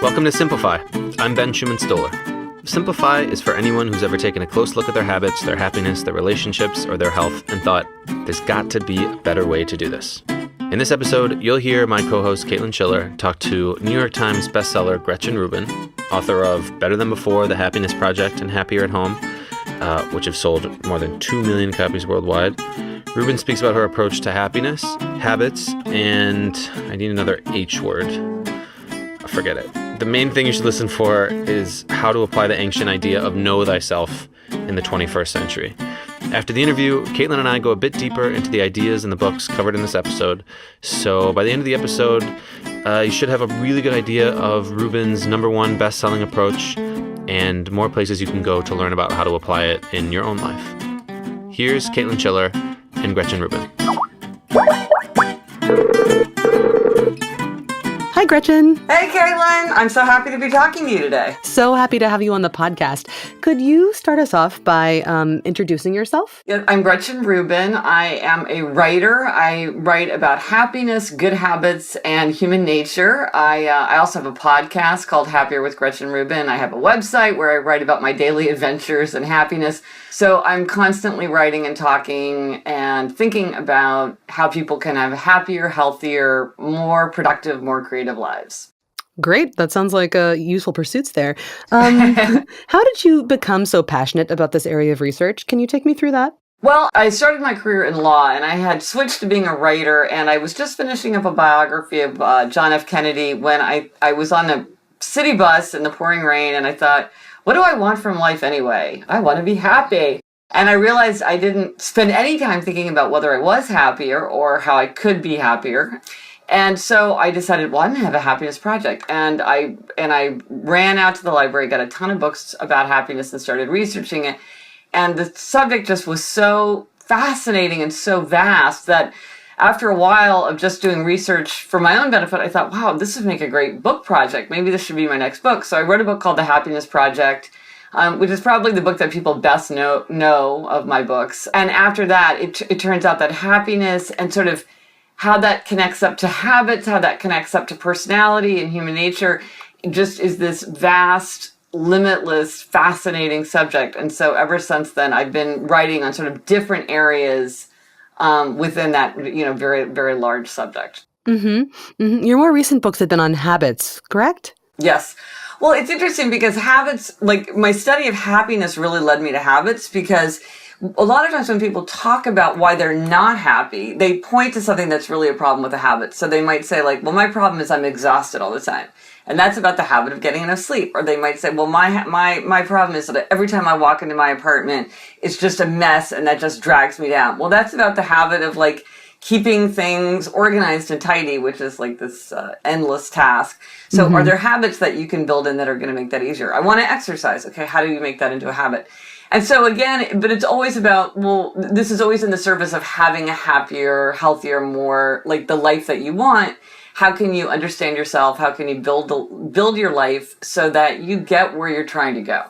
Welcome to Simplify. I'm Ben Schumann-Stoller. Simplify is for anyone who's ever taken a close look at their habits, their happiness, their relationships, or their health and thought, there's got to be a better way to do this. In this episode, you'll hear my co-host Caitlin Schiller talk to New York Times bestseller Gretchen Rubin, author of Better Than Before, The Happiness Project, and Happier at Home, which have sold more than 2 million copies worldwide. Rubin speaks about her approach to happiness, habits, and I need another H word. Forget it. The main thing you should listen for is how to apply the ancient idea of know thyself in the 21st century. After the interview, Caitlin and I go a bit deeper into the ideas in the books covered in this episode. So by the end of the episode, you should have a really good idea of Rubin's #1 best-selling approach and more places you can go to learn about how to apply it in your own life. Here's Caitlin Schiller and Gretchen Rubin. Hi, Gretchen. Hey, Caitlin. I'm so happy to be talking to you today. So happy to have you on the podcast. Could you start us off by introducing yourself? Yeah, I'm Gretchen Rubin. I am a writer. I write about happiness, good habits, and human nature. I also have a podcast called Happier with Gretchen Rubin. I have a website where I write about my daily adventures and happiness. So I'm constantly writing and talking and thinking about how people can have happier, healthier, more productive, more creative lives. Great. That sounds like useful pursuits there. How did you become so passionate about this area of research? Can you take me through that? Well, I started my career in law, and I had switched to being a writer, and I was just finishing up a biography of John F. Kennedy when I was on a city bus in the pouring rain, and I thought, what do I want from life anyway? I want to be happy. And I realized I didn't spend any time thinking about whether I was happier or how I could be happier. And so I decided, well, I'm going to have a happiness project. And I ran out to the library, got a ton of books about happiness and started researching it. And the subject just was so fascinating and so vast that after a while of just doing research for my own benefit, I thought, wow, this would make a great book project. Maybe this should be my next book. So I wrote a book called The Happiness Project, which is probably the book that people best know of my books. And after that, it turns out that happiness and sort of how that connects up to habits, how that connects up to personality and human nature, just is this vast, limitless, fascinating subject. And so ever since then, I've been writing on sort of different areas within that, very, very large subject. Mm-hmm. Mm-hmm. Your more recent books have been on habits, correct? Yes. Well, it's interesting because habits, like my study of happiness really led me to habits, because a lot of times when people talk about why they're not happy, they point to something that's really a problem with a habit. So they might say like, well, my problem is I'm exhausted all the time. And that's about the habit of getting enough sleep. Or they might say, well, my problem is that every time I walk into my apartment, it's just a mess and that just drags me down. Well, that's about the habit of like keeping things organized and tidy, which is like this endless task. So Are there habits that you can build in that are going to make that easier? I want to exercise. Okay, how do you make that into a habit? And so again, but it's always about, well, this is always in the service of having a happier, healthier, more like the life that you want. How can you understand yourself? How can you build your life so that you get where you're trying to go?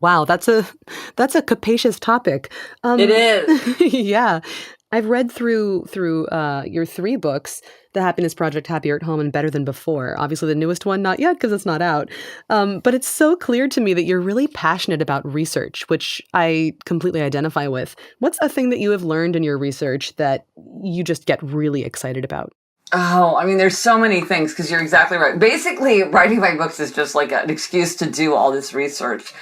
Wow, that's a capacious topic. It is. Yeah. I've read through your 3 books, The Happiness Project, Happier at Home, and Better Than Before. Obviously, the newest one, not yet, because it's not out. But it's so clear to me that you're really passionate about research, which I completely identify with. What's a thing that you have learned in your research that you just get really excited about? Oh, I mean, there's so many things, because you're exactly right. Basically, writing my books is just like an excuse to do all this research.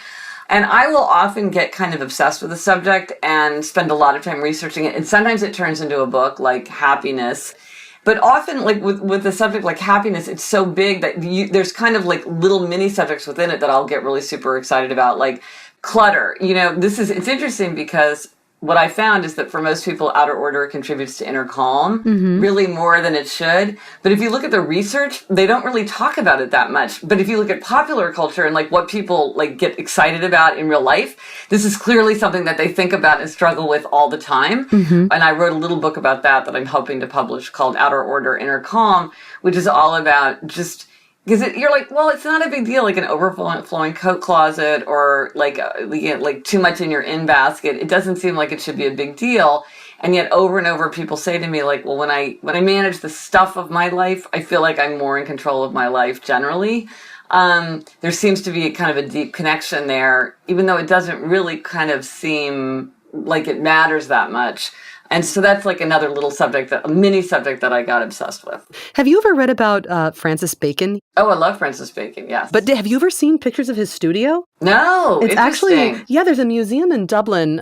And I will often get kind of obsessed with the subject and spend a lot of time researching it. And sometimes it turns into a book like Happiness. But often, like with a subject like happiness, it's so big that there's kind of like little mini subjects within it that I'll get really super excited about, like clutter. It's interesting because what I found is that for most people, outer order contributes to inner calm, really more than it should. But if you look at the research, they don't really talk about it that much. But if you look at popular culture and like what people like get excited about in real life, this is clearly something that they think about and struggle with all the time. And I wrote a little book about that I'm hoping to publish called Outer Order, Inner Calm, which is all about just Because you're like, well, it's not a big deal, like an overflowing coat closet or like too much in your in basket. It doesn't seem like it should be a big deal. And yet over and over people say to me like, well, when I manage the stuff of my life, I feel like I'm more in control of my life generally. There seems to be kind of a deep connection there, even though it doesn't really kind of seem like it matters that much. And so that's like another little subject, a mini subject that I got obsessed with. Have you ever read about Francis Bacon? Oh, I love Francis Bacon, yes. But have you ever seen pictures of his studio? No, It's interesting. actually, yeah, there's a museum in Dublin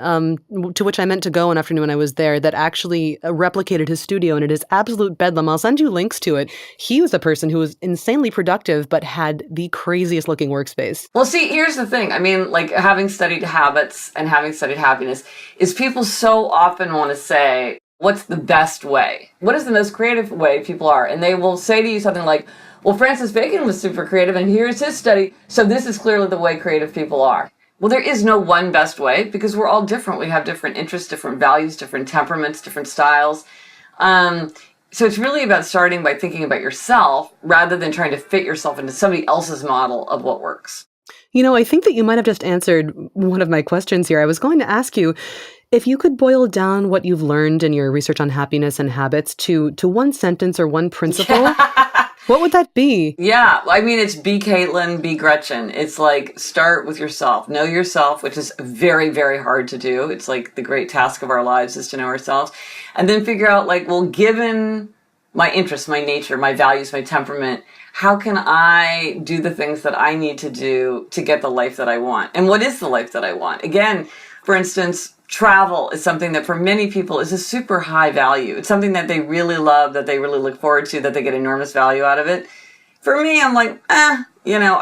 to which I meant to go one afternoon when I was there that actually replicated his studio, and it is absolute bedlam. I'll send you links to it. He was a person who was insanely productive but had the craziest looking workspace. Well, see, here's the thing. I mean, like having studied habits and having studied happiness is people so often want to say, what's the best way? What is the most creative way people are? And they will say to you something like, well, Francis Bacon was super creative and here's his study. So this is clearly the way creative people are. Well, there is no one best way because we're all different. We have different interests, different values, different temperaments, different styles. So it's really about starting by thinking about yourself rather than trying to fit yourself into somebody else's model of what works. You know, I think that you might have just answered one of my questions here. I was going to ask you if you could boil down what you've learned in your research on happiness and habits to one sentence or one principle. What would that be? Yeah, I mean, it's be Caitlin, be Gretchen. It's like start with yourself, know yourself, which is very, very hard to do. It's like the great task of our lives is to know ourselves. And then figure out like, well, given my interests, my nature, my values, my temperament, how can I do the things that I need to do to get the life that I want? And what is the life that I want? Again, for instance, travel is something that for many people is a super high value. It's something that they really love, that they really look forward to, that they get enormous value out of it. For me, I'm like, I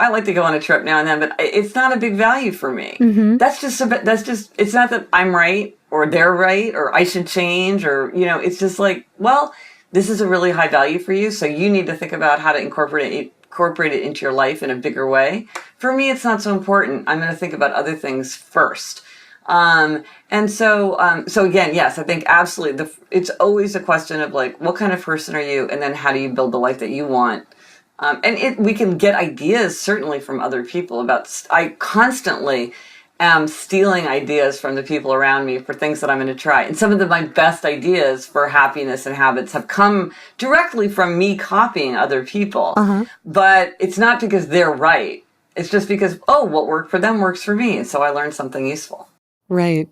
like to go on a trip now and then, but it's not a big value for me. Mm-hmm. That's just, it's not that I'm right or they're right or I should change or, it's just like, well, this is a really high value for you. So you need to think about how to incorporate it into your life in a bigger way. For me, it's not so important. I'm going to think about other things first. So again, yes, I think absolutely. It's always a question of like, what kind of person are you? And then how do you build the life that you want? We can get ideas certainly from other people I constantly am stealing ideas from the people around me for things that I'm going to try. And some of my best ideas for happiness and habits have come directly from me copying other people. Uh-huh. But it's not because they're right. It's just because, what worked for them works for me. And so I learned something useful. Right.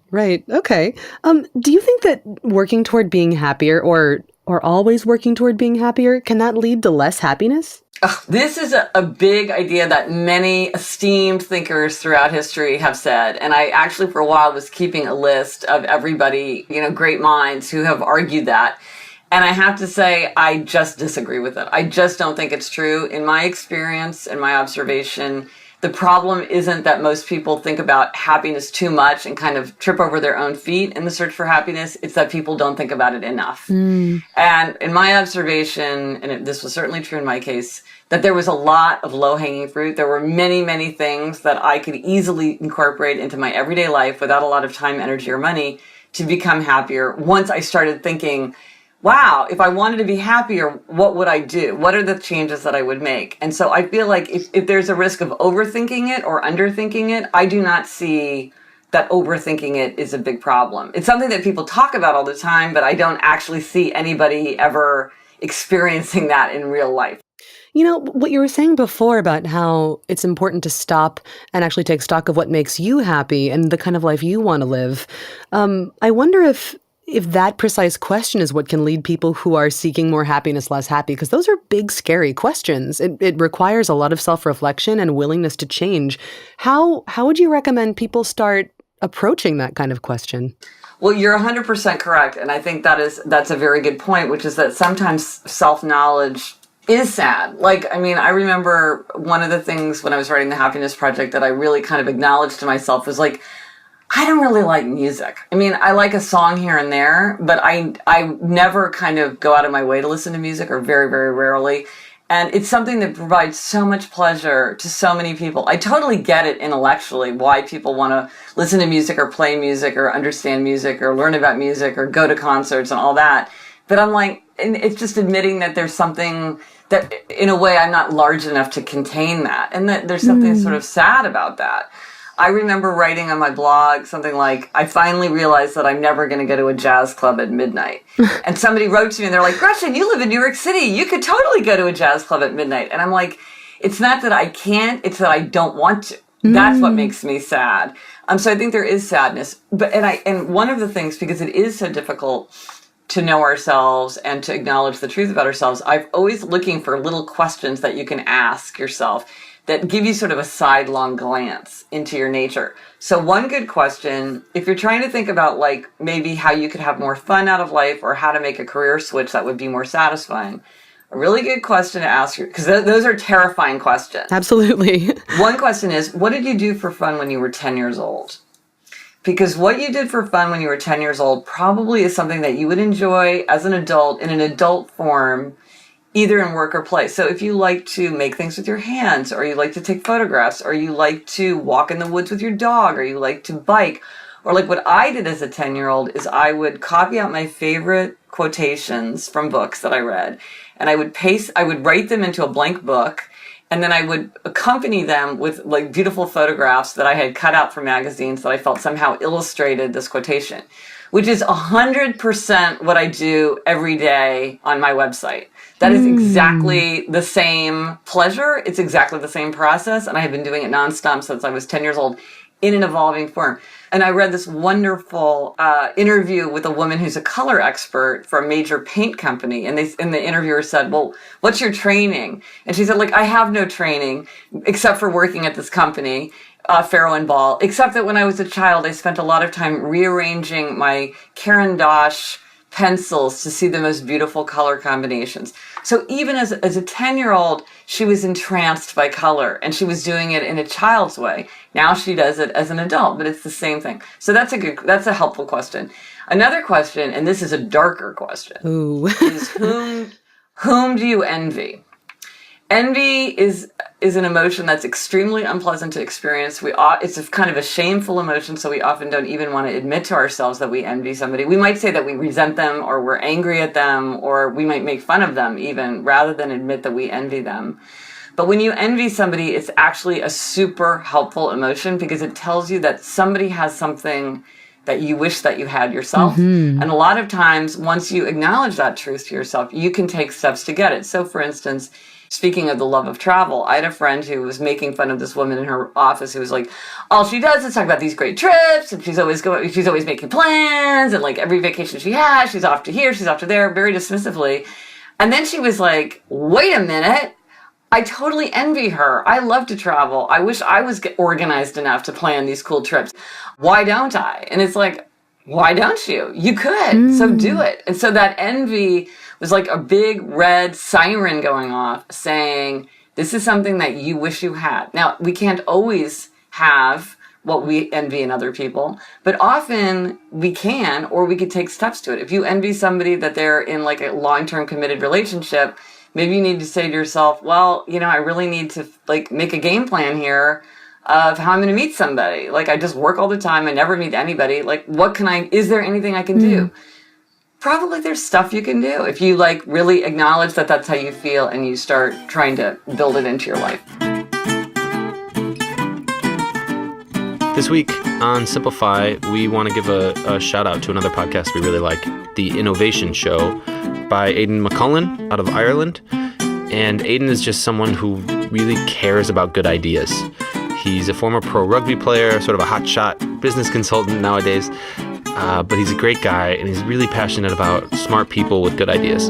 Okay. Do you think that working toward being happier or always working toward being happier, can that lead to less happiness? This is a big idea that many esteemed thinkers throughout history have said. And I actually, for a while, was keeping a list of everybody, great minds who have argued that. And I have to say, I just disagree with it. I just don't think it's true. In my experience and my observation, the problem isn't that most people think about happiness too much and kind of trip over their own feet in the search for happiness. It's that people don't think about it enough. Mm. And in my observation, and this was certainly true in my case, that there was a lot of low-hanging fruit. There were many, many things that I could easily incorporate into my everyday life without a lot of time, energy, or money to become happier once I started thinking, wow, if I wanted to be happier, what would I do? What are the changes that I would make? And so I feel like if there's a risk of overthinking it or underthinking it, I do not see that overthinking it is a big problem. It's something that people talk about all the time, but I don't actually see anybody ever experiencing that in real life. What you were saying before about how it's important to stop and actually take stock of what makes you happy and the kind of life you want to live. I wonder if that precise question is what can lead people who are seeking more happiness less happy, because those are big, scary questions. It requires a lot of self-reflection and willingness to change. How would you recommend people start approaching that kind of question? Well, you're 100% correct. And I think that's a very good point, which is that sometimes self-knowledge is sad. I remember one of the things when I was writing the Happiness Project that I really kind of acknowledged to myself was like, I don't really like music. I like a song here and there, but I never kind of go out of my way to listen to music, or very, very rarely. And it's something that provides so much pleasure to so many people. I totally get it intellectually, why people want to listen to music or play music or understand music or learn about music or go to concerts and all that. But I'm like, and it's just admitting that there's something that, in a way, I'm not large enough to contain that. And that there's something sort of sad about that. I remember writing on my blog something like, I finally realized that I'm never going to go to a jazz club at midnight. And somebody wrote to me and they're like, Gretchen, you live in New York City. You could totally go to a jazz club at midnight. And I'm like, It's not that I can't, it's that I don't want to. That's what makes me sad. So I think there is sadness. And one of the things, because it is so difficult to know ourselves and to acknowledge the truth about ourselves, I'm always looking for little questions that you can ask yourself that give you sort of a sidelong glance into your nature. So one good question, if you're trying to think about like maybe how you could have more fun out of life or how to make a career switch that would be more satisfying, a really good question to ask you, because those are terrifying questions. Absolutely. One question is, what did you do for fun when you were 10 years old? Because what you did for fun when you were 10 years old probably is something that you would enjoy as an adult in an adult form, either in work or play. So if you like to make things with your hands, or you like to take photographs, or you like to walk in the woods with your dog, or you like to bike, or like what I did as a 10-year-old is I would copy out my favorite quotations from books that I read, and I would write them into a blank book, and then I would accompany them with like beautiful photographs that I had cut out from magazines that I felt somehow illustrated this quotation, which is 100% what I do every day on my website. That is exactly the same pleasure. It's exactly the same process. And I have been doing it nonstop since I was 10 years old in an evolving form. And I read this wonderful interview with a woman who's a color expert for a major paint company. And the interviewer said, well, what's your training? And she said, like, I have no training except for working at this company, Farrow and Ball, except that when I was a child, I spent a lot of time rearranging my Caran d'Ache pencils to see the most beautiful color combinations. So even as a 10-year-old, she was entranced by color, and she was doing it in a child's way. Now she does it as an adult, but it's the same thing. So that's a helpful question. Another question, and this is a darker question, is whom do you envy? Envy is an emotion that's extremely unpleasant to experience. It's a kind of a shameful emotion, so we often don't even want to admit to ourselves that we envy somebody. We might say that we resent them, or we're angry at them, or we might make fun of them even, rather than admit that we envy them. But when you envy somebody, it's actually a super helpful emotion, because it tells you that somebody has something that you wish that you had yourself. And a lot of times, once you acknowledge that truth to yourself, you can take steps to get it. So for instance, speaking of the love of travel, I had a friend who was making fun of this woman in her office who was like, all she does is talk about these great trips, and she's always making plans, and like every vacation she has, she's off to here, she's off to there, very dismissively. And then she was like, wait a minute, I totally envy her. I love to travel. I wish I was organized enough to plan these cool trips. Why don't I? And it's like, why don't you? You could, so do it. And so that envy was like a big red siren going off saying, this is something that you wish you had. Now, we can't always have what we envy in other people, but often we can, or we could take steps to it. If you envy somebody that they're in like a long-term committed relationship, maybe you need to say to yourself, well, I really need to like make a game plan here of how I'm going to meet somebody. Like, I just work all the time. I never meet anybody. Like, is there anything I can do? Probably there's stuff you can do if you like really acknowledge that that's how you feel and you start trying to build it into your life. This week on Simplify, we want to give a shout out to another podcast we really like, The Innovation Show by Aidan McCullen out of Ireland. And Aidan is just someone who really cares about good ideas. He's a former pro rugby player, sort of a hotshot business consultant nowadays. But he's a great guy, and he's really passionate about smart people with good ideas.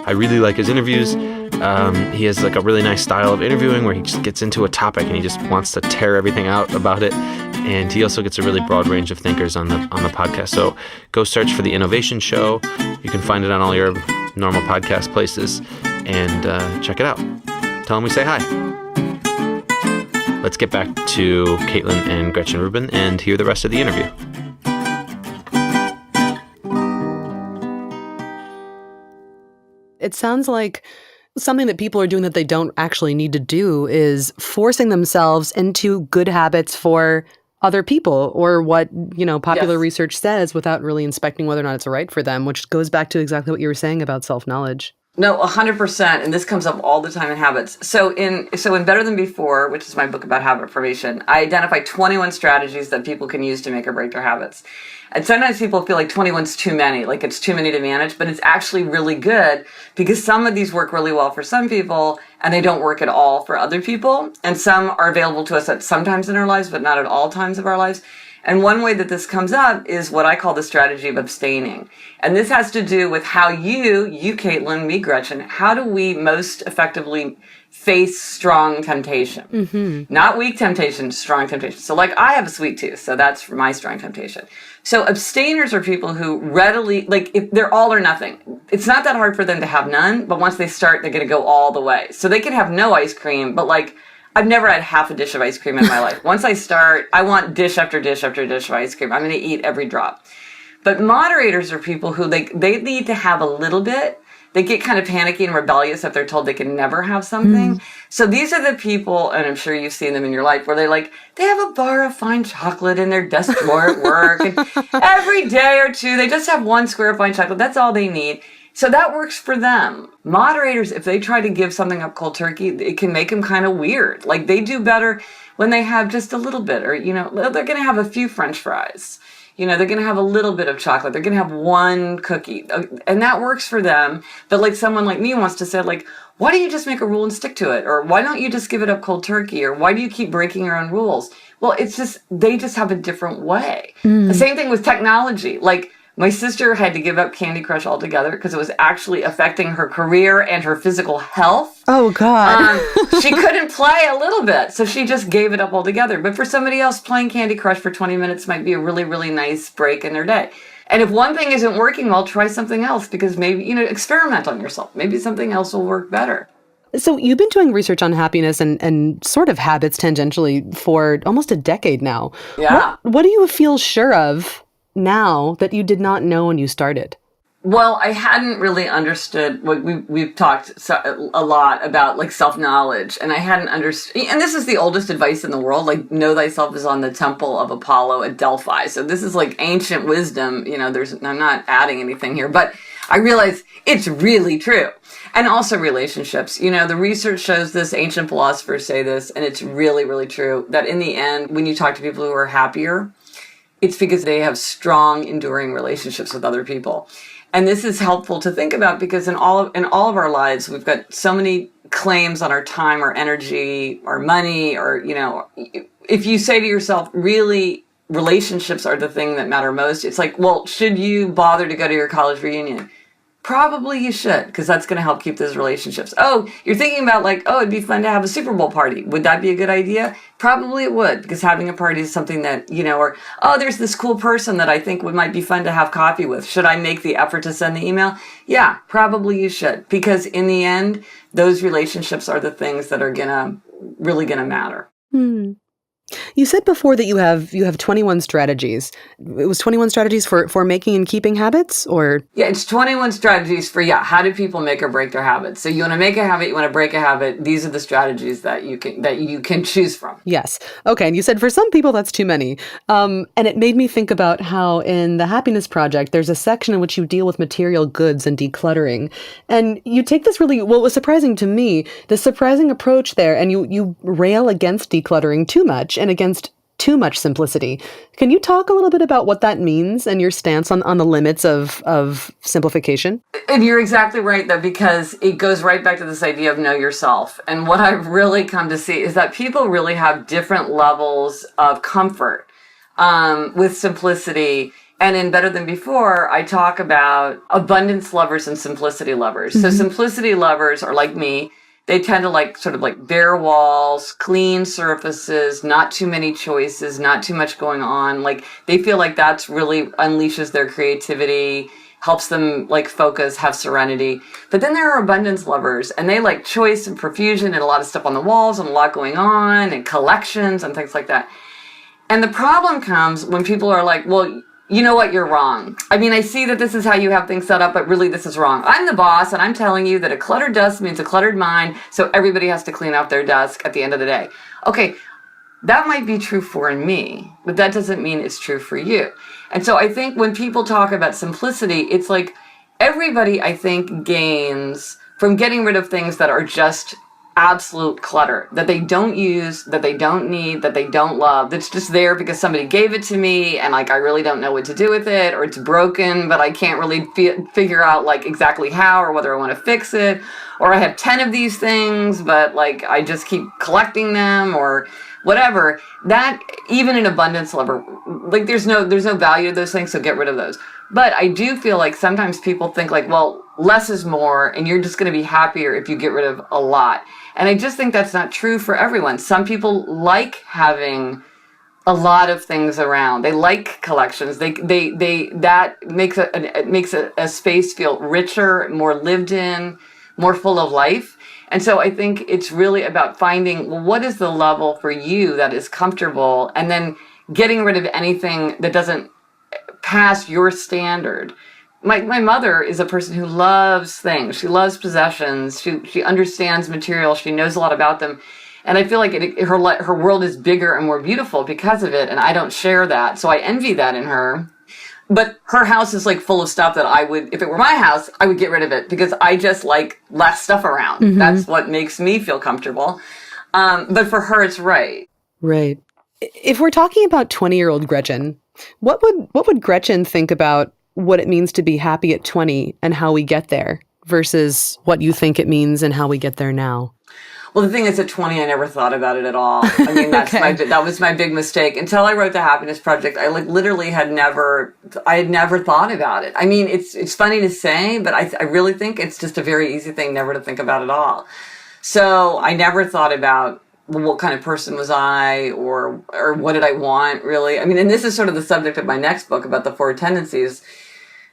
I really like his interviews. He has like a really nice style of interviewing where he just gets into a topic and he just wants to tear everything out about it. And he also gets a really broad range of thinkers on the podcast. So go search for The Innovation Show. You can find it on all your normal podcast places, and check it out. Tell him we say hi. Let's get back to Caitlin and Gretchen Rubin and hear the rest of the interview. It sounds like something that people are doing that they don't actually need to do is forcing themselves into good habits for other people, or what, popular research says, without really inspecting whether or not it's right for them, which goes back to exactly what you were saying about self-knowledge. No, 100%. And this comes up all the time in habits. So in Better Than Before, which is my book about habit formation, I identify 21 strategies that people can use to make or break their habits. And sometimes people feel like 21's too many, like it's too many to manage, but it's actually really good because some of these work really well for some people and they don't work at all for other people. And some are available to us at some times in our lives, but not at all times of our lives. And one way that this comes up is what I call the strategy of abstaining. And this has to do with how you, Caitlin, me, Gretchen, how do we most effectively face strong temptation? Mm-hmm. Not weak temptation, strong temptation. So like I have a sweet tooth, so that's for my strong temptation. So abstainers are people who readily, like if they're all or nothing. It's not that hard for them to have none, but once they start, they're going to go all the way. So they can have no ice cream, but like I've never had half a dish of ice cream in my life. Once I start, I want dish after dish after dish of ice cream. I'm going to eat every drop. But moderators are people who they need to have a little bit. They get kind of panicky and rebellious if they're told they can never have something. So these are the people, and I'm sure you've seen them in your life, where they have a bar of fine chocolate in their desk drawer at work. And every day or two, they just have one square of fine chocolate. That's all they need. So that works for them. Moderators, if they try to give something up cold turkey, it can make them kind of weird. Like they do better when they have just a little bit, or, they're going to have a few French fries. They're going to have a little bit of chocolate. They're going to have one cookie. And that works for them. But like someone like me wants to say, like, why don't you just make a rule and stick to it? Or why don't you just give it up cold turkey? Or why do you keep breaking your own rules? Well, they just have a different way. The same thing with technology. Like, my sister had to give up Candy Crush altogether because it was actually affecting her career and her physical health. Oh, God. She couldn't play a little bit, so she just gave it up altogether. But for somebody else, playing Candy Crush for 20 minutes might be a really, really nice break in their day. And if one thing isn't working well, try something else because maybe, experiment on yourself. Maybe something else will work better. So you've been doing research on happiness and sort of habits tangentially for almost a decade now. Yeah. What do you feel sure of now that you did not know when you started? Well, I hadn't really understood what we've talked a lot about, like self-knowledge, and I hadn't understood. And this is the oldest advice in the world. Like, know thyself is on the temple of Apollo at Delphi. So this is like ancient wisdom. I'm not adding anything here, but I realize it's really true. And also relationships. The research shows this. Ancient philosophers say this, and it's really, really true. That in the end, when you talk to people who are happier, it's because they have strong, enduring relationships with other people. And this is helpful to think about because in all of our lives, we've got so many claims on our time, our energy, our money, or, if you say to yourself, really, relationships are the thing that matter most, it's like, well, should you bother to go to your college reunion? Probably you should, because that's going to help keep those relationships. Oh, you're thinking about like, oh, it'd be fun to have a Super Bowl party. Would that be a good idea? Probably it would, because having a party is something that, or, oh, there's this cool person that I think might be fun to have coffee with. Should I make the effort to send the email? Yeah, probably you should, because in the end, those relationships are the things that are really going to matter. You said before that you have 21 strategies. It was 21 strategies for making and keeping habits, or? Yeah, it's 21 strategies for, how do people make or break their habits? So you want to make a habit, you want to break a habit. These are the strategies that you can choose from. Yes. Okay. And you said for some people that's too many. And it made me think about how in the Happiness Project, there's a section in which you deal with material goods and decluttering. And you take this really, what was surprising to me, the surprising approach there, and you rail against decluttering too much and against too much simplicity. Can you talk a little bit about what that means and your stance on the limits of simplification? And you're exactly right, though, because it goes right back to this idea of know yourself. And what I've really come to see is that people really have different levels of comfort with simplicity. And in Better Than Before, I talk about abundance lovers and simplicity lovers. Mm-hmm. So simplicity lovers are like me. They tend to like sort of like bare walls, clean surfaces, not too many choices, not too much going on. Like they feel like that's really unleashes their creativity, helps them like focus, have serenity. But then there are abundance lovers and they like choice and profusion and a lot of stuff on the walls and a lot going on and collections and things like that. And the problem comes when people are like, well, you know what, you're wrong. I mean, I see that this is how you have things set up, but really this is wrong. I'm the boss, and I'm telling you that a cluttered desk means a cluttered mind, so everybody has to clean out their desk at the end of the day. Okay, that might be true for me, but that doesn't mean it's true for you. And so I think when people talk about simplicity, it's like everybody, I think, gains from getting rid of things that are just absolute clutter, that they don't use, that they don't need, that they don't love, that's just there because somebody gave it to me and like I really don't know what to do with it, or it's broken but I can't really figure out like exactly how or whether I want to fix it, or I have 10 of these things but like I just keep collecting them or whatever. That, even an abundance lover, like there's no value to those things, so get rid of those. But I do feel like sometimes people think like, well, less is more and you're just going to be happier if you get rid of a lot. And I just think that's not true for everyone. Some people like having a lot of things around. They like collections. They that makes a space feel richer, more lived in, more full of life. And so I think it's really about finding, well, what is the level for you that is comfortable, and then getting rid of anything that doesn't pass your standard. My mother is a person who loves things. She loves possessions. She understands material. She knows a lot about them. And I feel like her world is bigger and more beautiful because of it. And I don't share that. So I envy that in her. But her house is like full of stuff that I would, if it were my house, I would get rid of it because I just like less stuff around. Mm-hmm. That's what makes me feel comfortable. But for her, it's right. Right. If we're talking about 20-year-old Gretchen, what would Gretchen think about what it means to be happy at 20 and how we get there versus what you think it means and how we get there now? Well, the thing is, at 20, I never thought about it at all. I mean, that was my big mistake. Until I wrote The Happiness Project, I like literally had never thought about it. I mean, it's funny to say, but I really think it's just a very easy thing never to think about at all. So I never thought about, well, what kind of person was I, or what did I want, really? I mean, and this is sort of the subject of my next book about the Four Tendencies.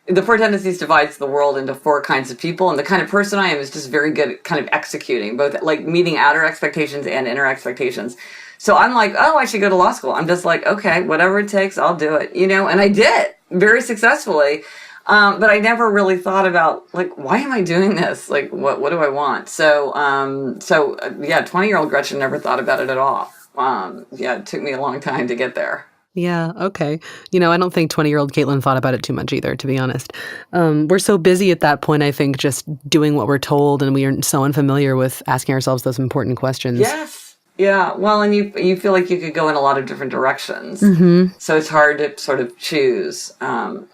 The Four Tendencies divides the world into 4 kinds of people, and the kind of person I am is just very good at kind of executing, both like meeting outer expectations and inner expectations. So I'm like, oh, I should go to law school. I'm just like, okay, whatever it takes, I'll do it, and I did very successfully. But I never really thought about like, why am I doing this? Like, what do I want? So 20-year-old Gretchen never thought about it at all. It took me a long time to get there. Yeah. Okay. I don't think 20-year-old Caitlin thought about it too much either, to be honest. We're so busy at that point, I think, just doing what we're told, and we are so unfamiliar with asking ourselves those important questions. Yes. Yeah. Well, and you feel like you could go in a lot of different directions. Mm-hmm. So it's hard to sort of choose. Now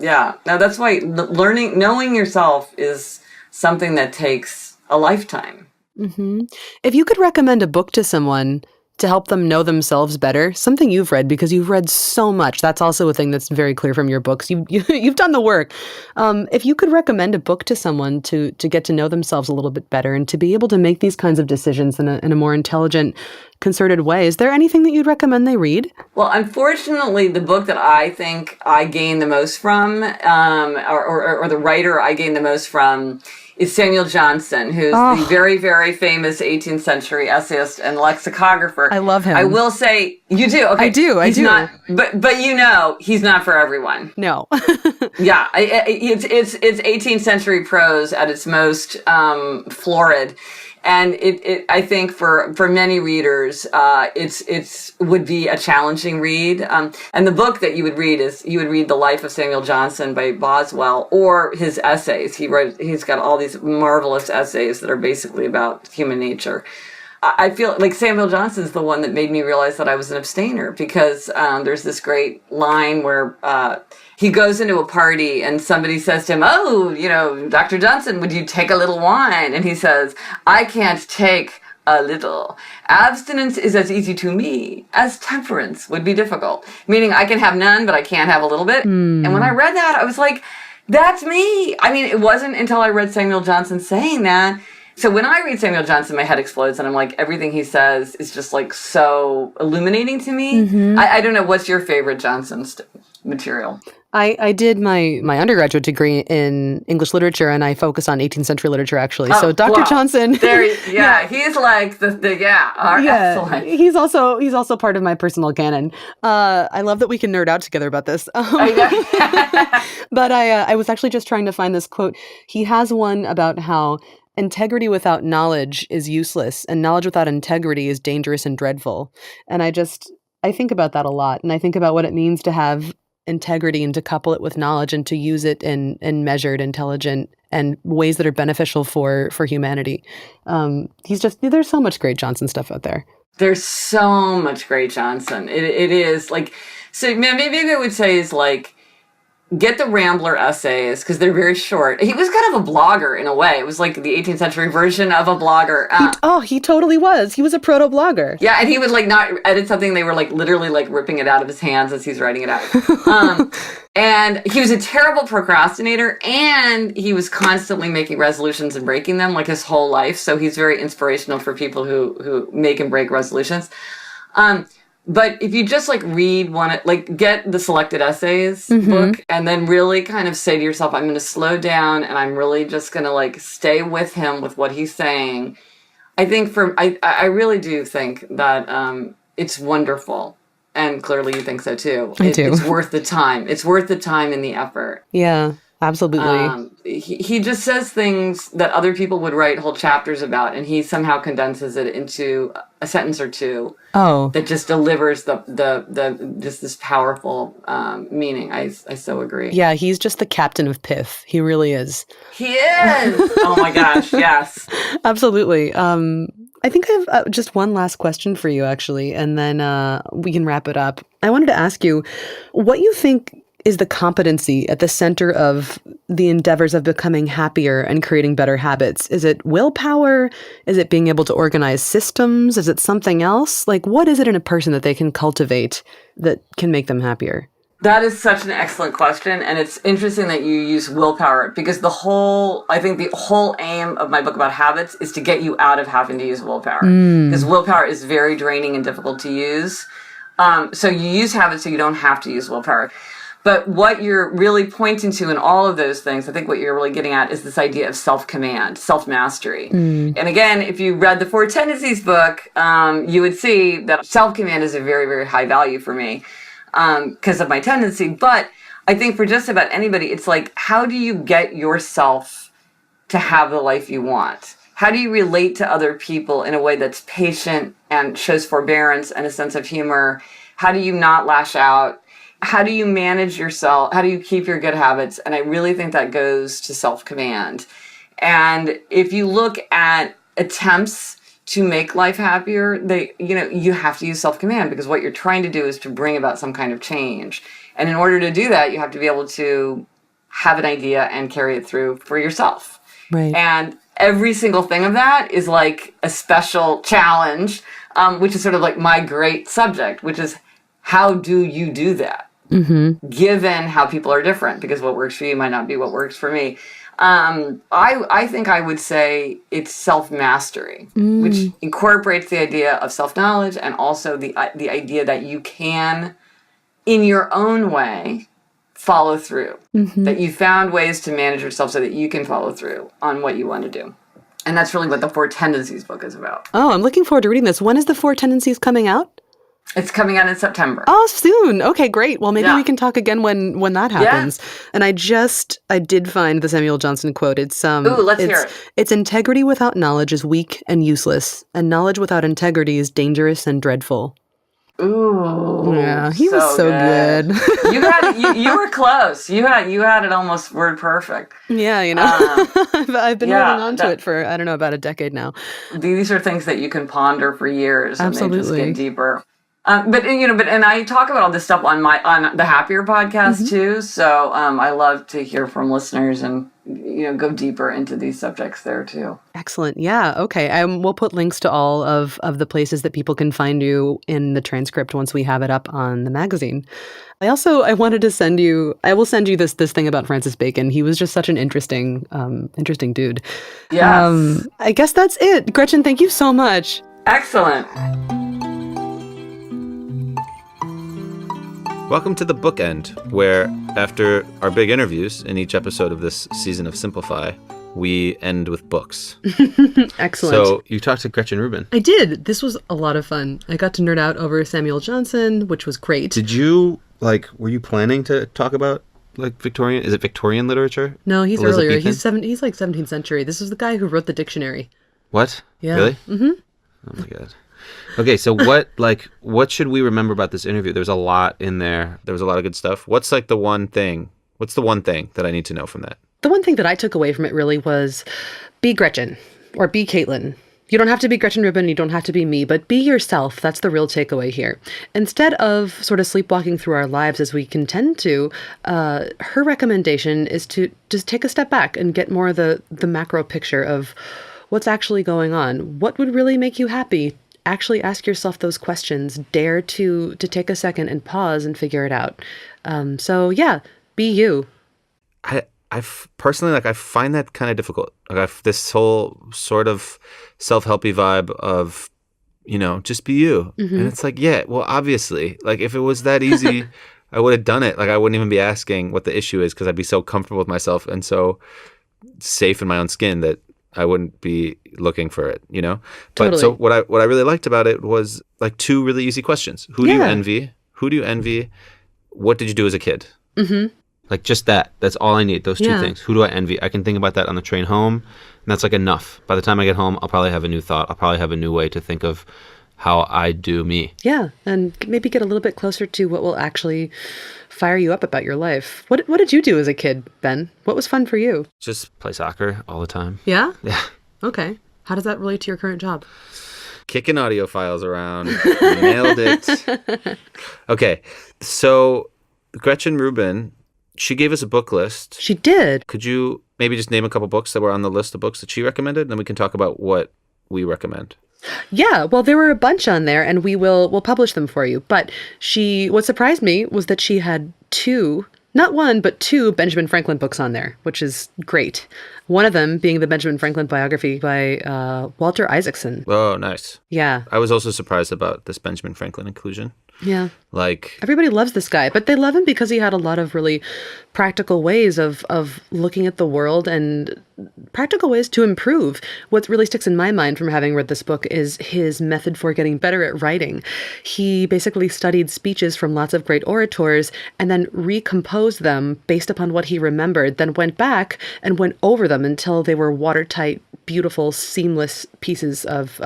that's why knowing yourself is something that takes a lifetime. Mm-hmm. If you could recommend a book to someone to help them know themselves better, something you've read, because you've read so much. That's also a thing that's very clear from your books. You've done the work. If you could recommend a book to someone to get to know themselves a little bit better and to be able to make these kinds of decisions in a more intelligent, concerted way, is there anything that you'd recommend they read? Well, unfortunately, the book that I think I gained the most from, or the writer I gained the most from, is Samuel Johnson, who's the very, very famous 18th century essayist and lexicographer. I love him. I will say, you do? Okay. I do. He's not, but he's not for everyone. No. Yeah, it's 18th century prose at its most florid. And it I think for many readers, it's would be a challenging read. And the book that you would read is The Life of Samuel Johnson by Boswell, or his essays. He's got all these marvelous essays that are basically about human nature. I feel like Samuel Johnson's the one that made me realize that I was an abstainer, because there's this great line where he goes into a party and somebody says to him, "Oh, Dr. Johnson, would you take a little wine?" And he says, "I can't take a little. Abstinence is as easy to me as temperance would be difficult." Meaning I can have none, but I can't have a little bit. And when I read that, I was like, that's me. I mean, it wasn't until I read Samuel Johnson saying that. So when I read Samuel Johnson, my head explodes, and I'm like, everything he says is just like so illuminating to me. Mm-hmm. I don't know, what's your favorite Johnson material? I did my undergraduate degree in English literature, and I focus on 18th century literature, actually. So Dr. Johnson, he's like excellent. He's also part of my personal canon. I love that we can nerd out together about this. But I was actually just trying to find this quote. He has one about how integrity without knowledge is useless, and knowledge without integrity is dangerous and dreadful. And I think about that a lot, and I think about what it means to have integrity and to couple it with knowledge and to use it in measured, intelligent and ways that are beneficial for humanity. There's so much great Johnson stuff out there. There's so much great Johnson. It is like, so maybe I would say is like, get the Rambler essays because they're very short. He was kind of a blogger in a way. It was like the 18th century version of a blogger. He totally was. He was a proto-blogger. Yeah, and he would like not edit something. They were like literally like ripping it out of his hands as he's writing it out. And he was a terrible procrastinator, and he was constantly making resolutions and breaking them like his whole life. So he's very inspirational for people who make and break resolutions. But if you just like read get the Selected Essays book and then really kind of say to yourself, I'm going to slow down and I'm really just going to like stay with him with what he's saying. I think I really do think that it's wonderful. And clearly you think so too. I do. It's worth the time. It's worth the time and the effort. Yeah, absolutely. He just says things that other people would write whole chapters about, and he somehow condenses it into a sentence or two. Oh, that just delivers the just this powerful meaning. I so agree. Yeah, he's just the captain of pith. He really is. He is. Oh my gosh, yes, absolutely. I think I have just one last question for you, actually, and then we can wrap it up. I wanted to ask you what you think is the competency at the center of the endeavors of becoming happier and creating better habits? Is it willpower? Is it being able to organize systems? Is it something else? Like, what is it in a person that they can cultivate that can make them happier? That is such an excellent question. And it's interesting that you use willpower because I think the whole aim of my book about habits is to get you out of having to use willpower. Because willpower is very draining and difficult to use. So you use habits so you don't have to use willpower. But what you're really pointing to in all of those things, I think what you're really getting at is this idea of self-command, self-mastery. And again, if you read the Four Tendencies book, you would see that self-command is a very, very high value for me because of my tendency. But I think for just about anybody, it's like, how do you get yourself to have the life you want? How do you relate to other people in a way that's patient and shows forbearance and a sense of humor? How do you not lash out? How do you manage yourself? How do you keep your good habits? And I really think that goes to self-command. And if you look at attempts to make life happier, you have to use self-command because what you're trying to do is to bring about some kind of change. And in order to do that, you have to be able to have an idea and carry it through for yourself. Right. And every single thing of that is like a special challenge, which is sort of like my great subject, which is how do you do that? Given how people are different, because what works for you might not be what works for me. I think I would say it's self-mastery, which incorporates the idea of self-knowledge and also the idea that you can, in your own way, follow through. That you found ways to manage yourself so that you can follow through on what you want to do. And that's really what the Four Tendencies book is about. Oh, I'm looking forward to reading this. When is the Four Tendencies coming out? It's coming out in September. Oh, soon. Okay, great. Well, maybe we can talk again when that happens. Yeah. And I did find the Samuel Johnson quote. Let's hear it. It's integrity without knowledge is weak and useless, and knowledge without integrity is dangerous and dreadful. Ooh. Yeah, he was so good. You were close. You had it almost word perfect. Yeah, I've been holding on to it for, I don't know, about a decade now. These are things that you can ponder for years. Absolutely. And they just get deeper. But I talk about all this stuff on the Happier podcast too. So I love to hear from listeners and go deeper into these subjects there too. Excellent. Yeah. Okay. We'll put links to all of the places that people can find you in the transcript once we have it up on the magazine. I wanted to send you. I will send you this thing about Francis Bacon. He was just such an interesting dude. Yes. I guess that's it. Gretchen, thank you so much. Excellent. Welcome to the bookend, where after our big interviews in each episode of this season of Simplify, we end with books. Excellent. So you talked to Gretchen Rubin. I did. This was a lot of fun. I got to nerd out over Samuel Johnson, which was great. Did you, were you planning to talk about, Victorian? Is it Victorian literature? No, he's earlier. He's 17th century. This is the guy who wrote the dictionary. What? Yeah. Really? Oh my God. Okay, so what should we remember about this interview? There's a lot in there. There was a lot of good stuff. What's the one thing that I need to know from that? The one thing that I took away from it really was be Gretchen or be Caitlin. You don't have to be Gretchen Rubin, you don't have to be me, but be yourself. That's the real takeaway here. Instead of sort of sleepwalking through our lives as we can tend to, her recommendation is to just take a step back and get more of the macro picture of what's actually going on. What would really make you happy? Actually ask yourself those questions. Dare to take a second and pause and figure it out. So yeah, be you. I've personally, I find that kind of difficult. I've this whole sort of self-helpy vibe of, just be you. And it's yeah, well, obviously, if it was that easy, I would have done it. I wouldn't even be asking what the issue is because I'd be so comfortable with myself and so safe in my own skin that I wouldn't be looking for it, But Totally. so what I really liked about it was two really easy questions. Who do you envy? Who do you envy? What did you do as a kid? Just that. That's all I need. Those two things. Who do I envy? I can think about that on the train home, and that's enough. By the time I get home, I'll probably have a new thought. I'll probably have a new way to think of how I do me. Yeah, and maybe get a little bit closer to what will actually fire you up about your life. What did you do as a kid, Ben? What was fun for you? Just play soccer all the time. Yeah? Yeah. Okay. How does that relate to your current job? Kicking audio files around. Nailed it. Okay, so Gretchen Rubin, she gave us a book list. She did. Could you maybe just name a couple books that were on the list of books that she recommended? And then we can talk about what we recommend. Yeah, well, there were a bunch on there, and we'll publish them for you. But what surprised me was that she had not one, but two Benjamin Franklin books on there, which is great. One of them being the Benjamin Franklin biography by Walter Isaacson. Oh, nice. Yeah. I was also surprised about this Benjamin Franklin inclusion. Yeah. Like, everybody loves this guy, but they love him because he had a lot of really practical ways of looking at the world and practical ways to improve. What really sticks in my mind from having read this book is his method for getting better at writing. He basically studied speeches from lots of great orators and then recomposed them based upon what he remembered, then went back and went over them until they were watertight, beautiful, seamless pieces of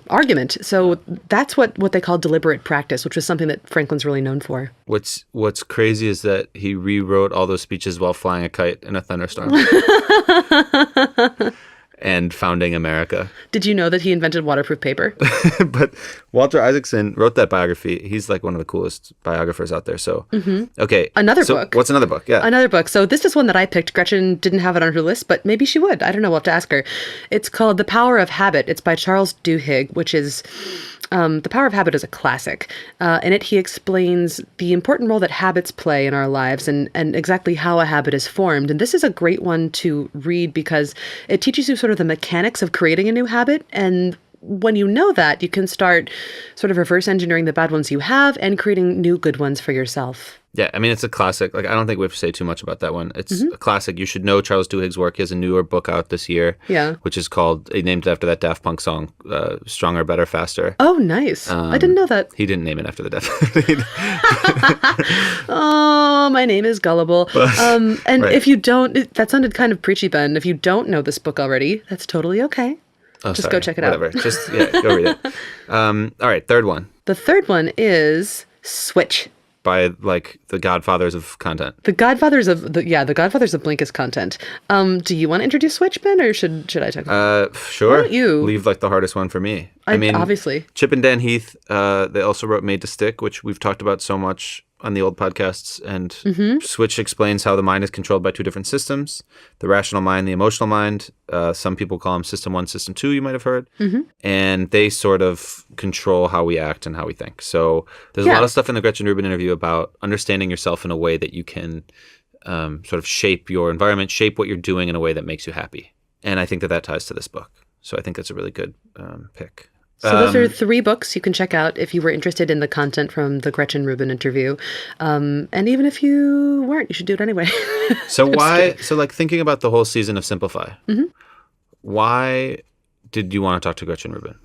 argument. So that's what they call deliberate practice, which was something that Franklin's really known for. What's crazy is that he rewrote all those speeches while flying a kite in a thunderstorm. And founding America. Did you know that he invented waterproof paper? But Walter Isaacson wrote that biography. He's one of the coolest biographers out there. So, okay. Another book. What's another book? Yeah. Another book. So this is one that I picked. Gretchen didn't have it on her list, but maybe she would. I don't know. We'll have to ask her. It's called The Power of Habit. It's by Charles Duhigg, which is... The Power of Habit is a classic. In it, he explains the important role that habits play in our lives and exactly how a habit is formed. And this is a great one to read because it teaches you sort of the mechanics of creating a new habit. And when you know that, you can start sort of reverse engineering the bad ones you have and creating new good ones for yourself. Yeah, I mean, it's a classic. I don't think we have to say too much about that one. It's a classic. You should know Charles Duhigg's work. He has a newer book out this year, which is he named it after that Daft Punk song, Stronger, Better, Faster. Oh, nice. I didn't know that. He didn't name it after the Daft Oh, my name is Gullible. And Right. if you don't, that sounded kind of preachy, Ben. If you don't know this book already, that's totally okay. Oh, Just go check it out. Whatever. Go read it. All right, third one. The third one is Switch. By the godfathers of content. The godfathers of Blinkist content. Do you want to introduce Switch, Ben, or should I talk about it? Sure. Why don't you? Leave the hardest one for me. I mean, obviously. Chip and Dan Heath, they also wrote Made to Stick, which we've talked about so much on the old podcasts. And Switch explains how the mind is controlled by two different systems, the rational mind, the emotional mind. Some people call them System 1, System 2, you might have heard. And they sort of control how we act and how we think. So there's a lot of stuff in the Gretchen Rubin interview about understanding yourself in a way that you can sort of shape your environment, shape what you're doing in a way that makes you happy. And I think that ties to this book. So I think that's a really good pick. So those are 3 books you can check out if you were interested in the content from the Gretchen Rubin interview. And even if you weren't, you should do it anyway. So thinking about the whole season of Simplify, why did you want to talk to Gretchen Rubin?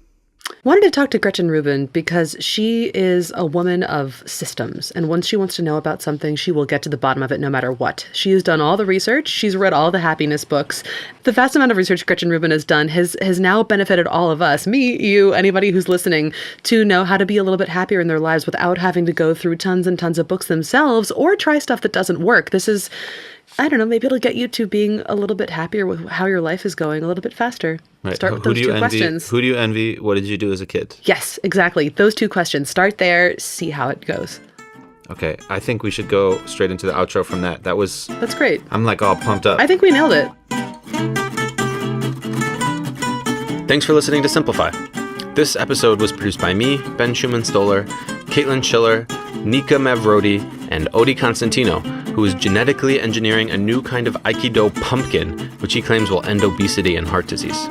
Wanted to talk to Gretchen Rubin because she is a woman of systems. And once she wants to know about something, she will get to the bottom of it no matter what. She has done all the research. She's read all the happiness books. The vast amount of research Gretchen Rubin has done has now benefited all of us, me, you, anybody who's listening, to know how to be a little bit happier in their lives without having to go through tons and tons of books themselves or try stuff that doesn't work. This is I don't know, maybe it'll get you to being a little bit happier with how your life is going a little bit faster. Right. Start with those two questions. Who do you envy? What did you do as a kid? Yes, exactly. Those two questions. Start there, see how it goes. Okay, I think we should go straight into the outro from that. That's great. I'm like all pumped up. I think we nailed it. Thanks for listening to Simplify. This episode was produced by me, Ben Schumann-Stoller, Caitlin Schiller, Nika Mavrodi, and Odi Constantino, who is genetically engineering a new kind of Aikido pumpkin, which he claims will end obesity and heart disease.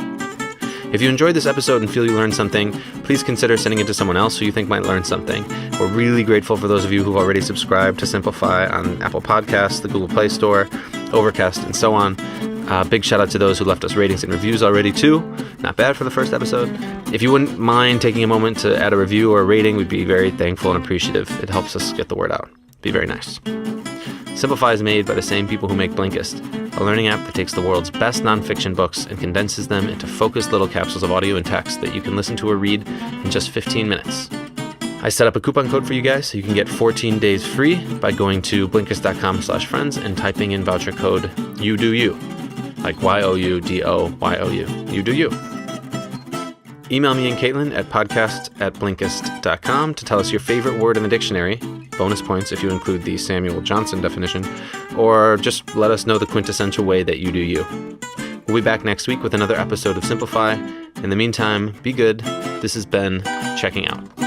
If you enjoyed this episode and feel you learned something, please consider sending it to someone else who you think might learn something. We're really grateful for those of you who've already subscribed to Simplify on Apple Podcasts, the Google Play Store, Overcast, and so on. Big shout out to those who left us ratings and reviews already too. Not bad for the first episode. If you wouldn't mind taking a moment to add a review or a rating, we'd be very thankful and appreciative. It helps us get the word out. Be very nice. Simplify is made by the same people who make Blinkist, a learning app that takes the world's best nonfiction books and condenses them into focused little capsules of audio and text that you can listen to or read in just 15 minutes. I set up a coupon code for you guys so you can get 14 days free by going to blinkist.com/friends and typing in voucher code YOUDOYOU, like YOUDOYOU. You do you. Email me and Caitlin at podcast@blinkist.com to tell us your favorite word in the dictionary. Bonus points if you include the Samuel Johnson definition, or just let us know the quintessential way that you do you. We'll be back next week with another episode of Simplify. In the meantime, be good. This is Ben, checking out.